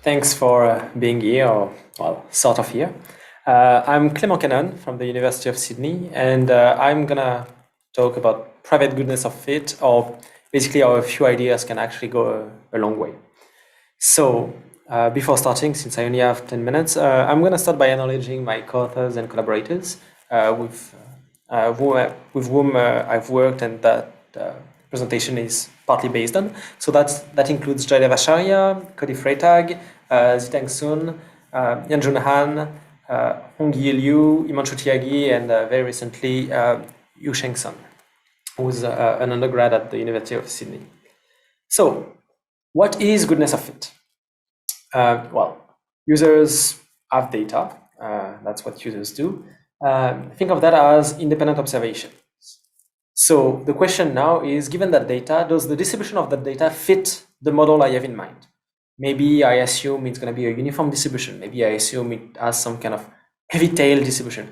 Thanks for being here, or well, sort of here. I'm Clement Canonne from the University of Sydney, and I'm gonna talk about private goodness of fit, or basically how a few ideas can actually go a long way. So before starting, since I only have 10 minutes, I'm gonna start by acknowledging my co-authors and collaborators with whom I've worked and that presentation is partly based on. So that includes Jaydev Acharya, Cody Freytag, Ziteng Sun, Yanjun Han, Hongyi Liu, Himanshu Tyagi, and very recently Yu Sheng Sun, who's an undergrad at the University of Sydney. So what is goodness of fit? Well, users have data. That's what users do. Think of that as independent observation. So the question now is, given that data, does the distribution of that data fit the model I have in mind? Maybe I assume it's going to be a uniform distribution. Maybe I assume it has some kind of heavy tail distribution.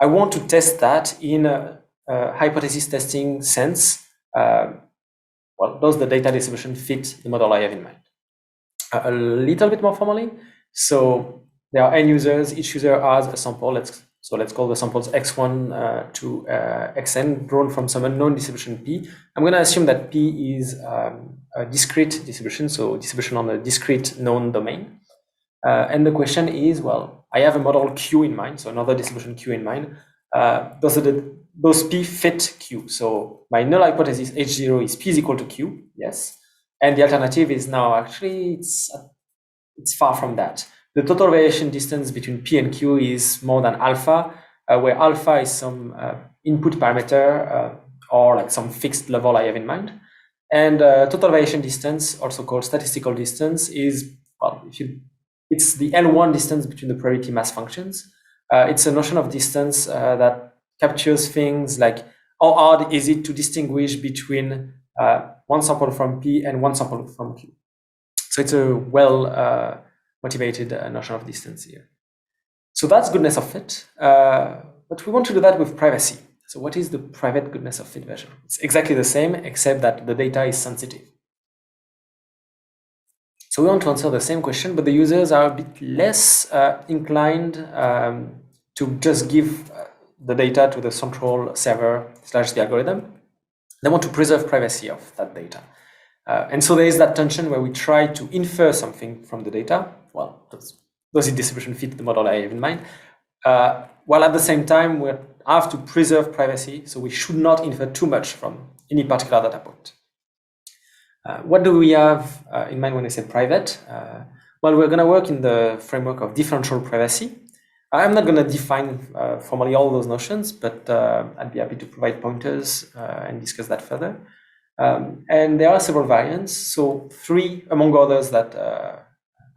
I want to test that in a hypothesis testing sense. Well, does the data distribution fit the model I have in mind? A little bit more formally. So there are n users. Each user has a sample. Let's call the samples x1 to xn drawn from some unknown distribution p. I'm going to assume that p is a discrete distribution, so distribution on a discrete known domain. And the question is, well, I have a model q in mind, so another distribution q in mind. Does p fit q? So my null hypothesis h0 is p is equal to q, yes. And the alternative is now actually it's far from that. The total variation distance between P and Q is more than alpha, where alpha is some input parameter or like some fixed level I have in mind. And total variation distance, also called statistical distance, is, well, it's the L1 distance between the probability mass functions. It's a notion of distance that captures things like how hard is it to distinguish between one sample from P and one sample from Q. So it's a well motivated notion of distance here. So that's goodness of fit, but we want to do that with privacy. So what is the private goodness of fit version? It's exactly the same, except that the data is sensitive. So we want to answer the same question, but the users are a bit less inclined to just give the data to the central server / the algorithm. They want to preserve privacy of that data. And so there is that tension where we try to infer something from the data. Well, does the distribution fit the model I have in mind? While at the same time, we have to preserve privacy, so we should not infer too much from any particular data point. What do we have in mind when we say private? Well, we're going to work in the framework of differential privacy. I'm not going to define formally all those notions, but I'd be happy to provide pointers and discuss that further. And there are several variants. So three, among others, that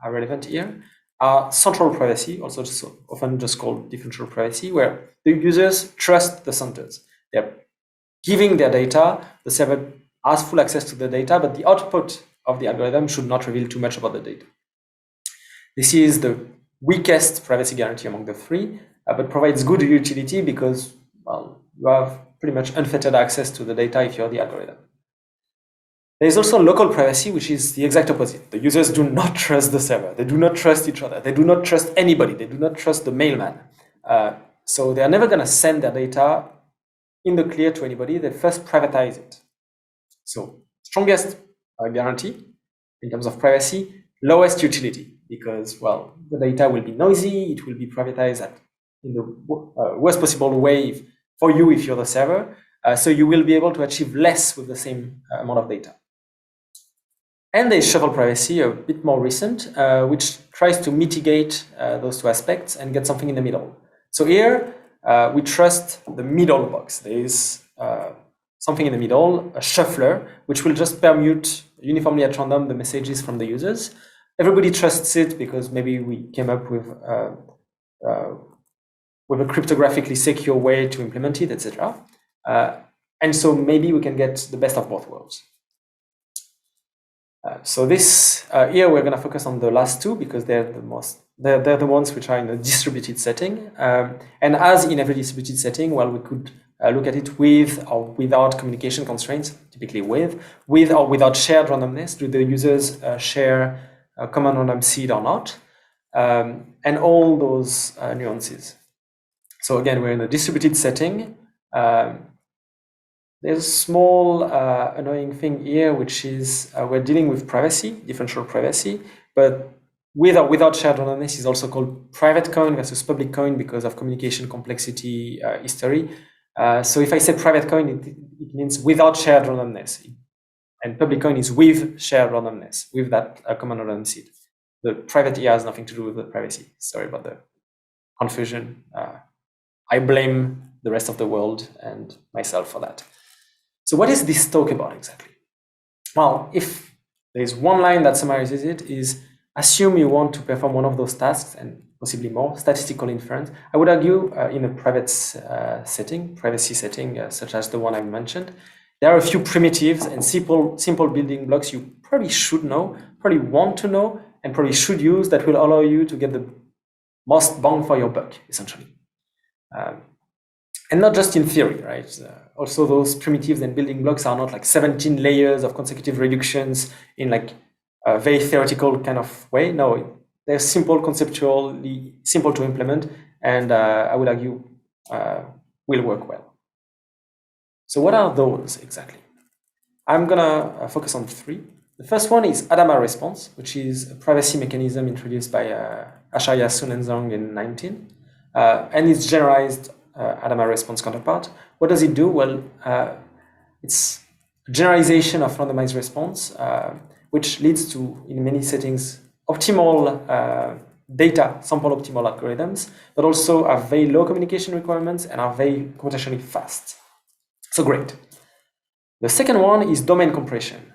are relevant here are central privacy, also often just called differential privacy, where the users trust the centers. They're giving their data, the server has full access to the data, but the output of the algorithm should not reveal too much about the data. This is the weakest privacy guarantee among the three, but provides good utility because, well, you have pretty much unfettered access to the data if you're the algorithm. There is also local privacy, which is the exact opposite. The users do not trust the server. They do not trust each other. They do not trust anybody. They do not trust the mailman. So they're never going to send their data in the clear to anybody. They first privatize it. So strongest guarantee in terms of privacy, lowest utility, because, well, the data will be noisy. It will be privatized in the worst possible way for you if you're the server. So you will be able to achieve less with the same amount of data. And there's shuffle privacy, a bit more recent, which tries to mitigate those two aspects and get something in the middle. So here, we trust the middle box. There is something in the middle, a shuffler, which will just permute uniformly at random the messages from the users. Everybody trusts it because maybe we came up with a cryptographically secure way to implement it, etc. And so maybe we can get the best of both worlds. So this here we're going to focus on the last two because they're the ones which are in a distributed setting. And as in every distributed setting, well, we could look at it with or without communication constraints, typically with or without shared randomness. Do the users share a common random seed or not, and all those nuances. So again, we're in a distributed setting. There's a small annoying thing here, which is we're dealing with privacy, differential privacy, but with or without shared randomness is also called private coin versus public coin because of communication complexity history. So if I say private coin, it means without shared randomness, and public coin is with shared randomness, with that common random seed. The private here has nothing to do with the privacy. Sorry about the confusion. I blame the rest of the world and myself for that. So what is this talk about exactly? Well, if there's one line that summarizes it, is assume you want to perform one of those tasks and possibly more, statistical inference. I would argue in a private setting, privacy setting, such as the one I mentioned, there are a few primitives and simple building blocks you probably should know, probably want to know, and probably should use that will allow you to get the most bang for your buck, essentially. And not just in theory, right? Also, those primitives and building blocks are not like 17 layers of consecutive reductions in like a very theoretical kind of way. No, they're simple, conceptually simple to implement, and I would argue will work well. So what are those exactly? I'm gonna focus on three. The first one is Adama response, which is a privacy mechanism introduced by Acharya Sun and Zhang in 19, and it's generalized Adama response counterpart. What does it do? Well, it's a generalization of randomized response, which leads to, in many settings, optimal data sample optimal algorithms, but also have very low communication requirements and are very computationally fast. So great. The second one is domain compression,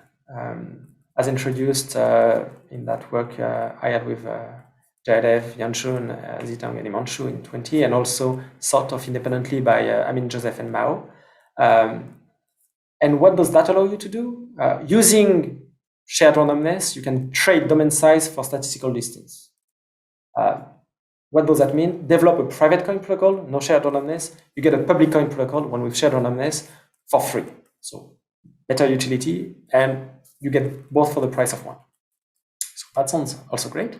as introduced in that work I had with Jayadev, Yanchun, Zitang, and Imanshu in 20, and also sort of independently by Amin Joseph and Mao. And what does that allow you to do? Using shared randomness, you can trade domain size for statistical distance. What does that mean? Develop a private coin protocol, no shared randomness. You get a public coin protocol, one with shared randomness, for free. So better utility, and you get both for the price of one. So that sounds also great.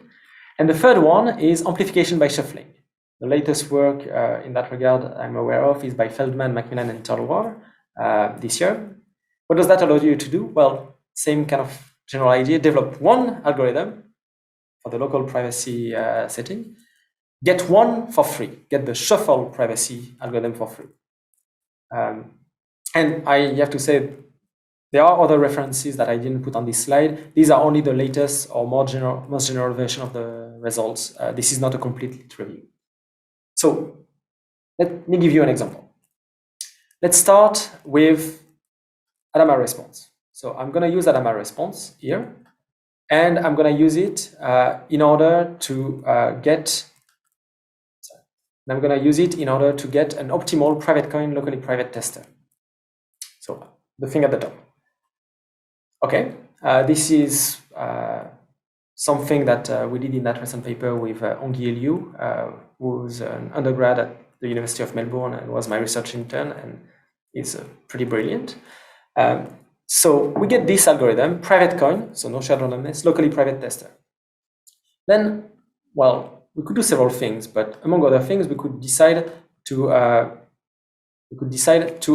And the third one is amplification by shuffling. The latest work in that regard I'm aware of is by Feldman, Macmillan, and Turlwar this year. What does that allow you to do? Well, same kind of general idea. Develop one algorithm for the local privacy setting. Get one for free. Get the shuffle privacy algorithm for free. And I have to say, there are other references that I didn't put on this slide. These are only the latest or most general version of the results. This is not a complete review. So let me give you an example. Let's start with Adama response. So I'm going to use Adama response here, and I'm going to use it in order to get. I'm going to use it in order to get an optimal private coin locally private tester. So the thing at the top. Okay, this is something that we did in that recent paper with Ongyi Liu, who's an undergrad at the University of Melbourne and was my research intern, and is pretty brilliant. So we get this algorithm, private coin, so no shared randomness, locally private tester. Then, well, we could do several things, but among other things, we could decide to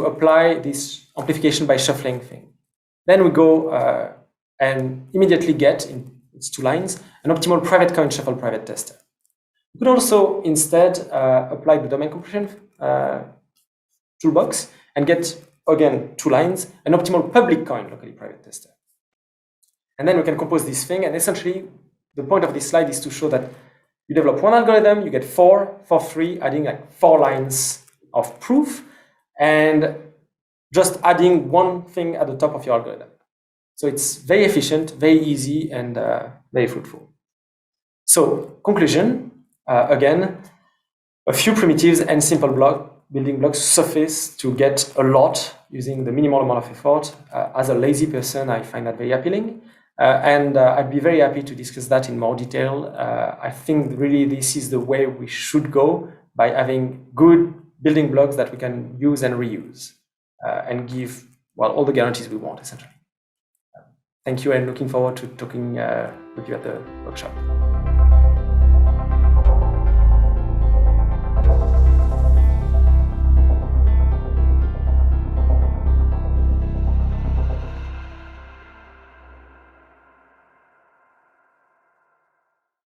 apply this amplification by shuffling thing. Then we go and immediately get, in its 2 lines, an optimal private coin shuffle private tester. We could also instead apply the domain compression toolbox and get, again, 2 lines, an optimal public coin locally private tester. And then we can compose this thing, and essentially the point of this slide is to show that you develop one algorithm, you get 4 for free, adding like 4 lines of proof, and just adding one thing at the top of your algorithm. So it's very efficient, very easy, and very fruitful. So conclusion, again, a few primitives and simple building blocks suffice to get a lot using the minimal amount of effort. As a lazy person, I find that very appealing. And I'd be very happy to discuss that in more detail. I think really this is the way we should go, by having good building blocks that we can use and reuse and give, well, all the guarantees we want, essentially. Thank you, and looking forward to talking with you at the workshop.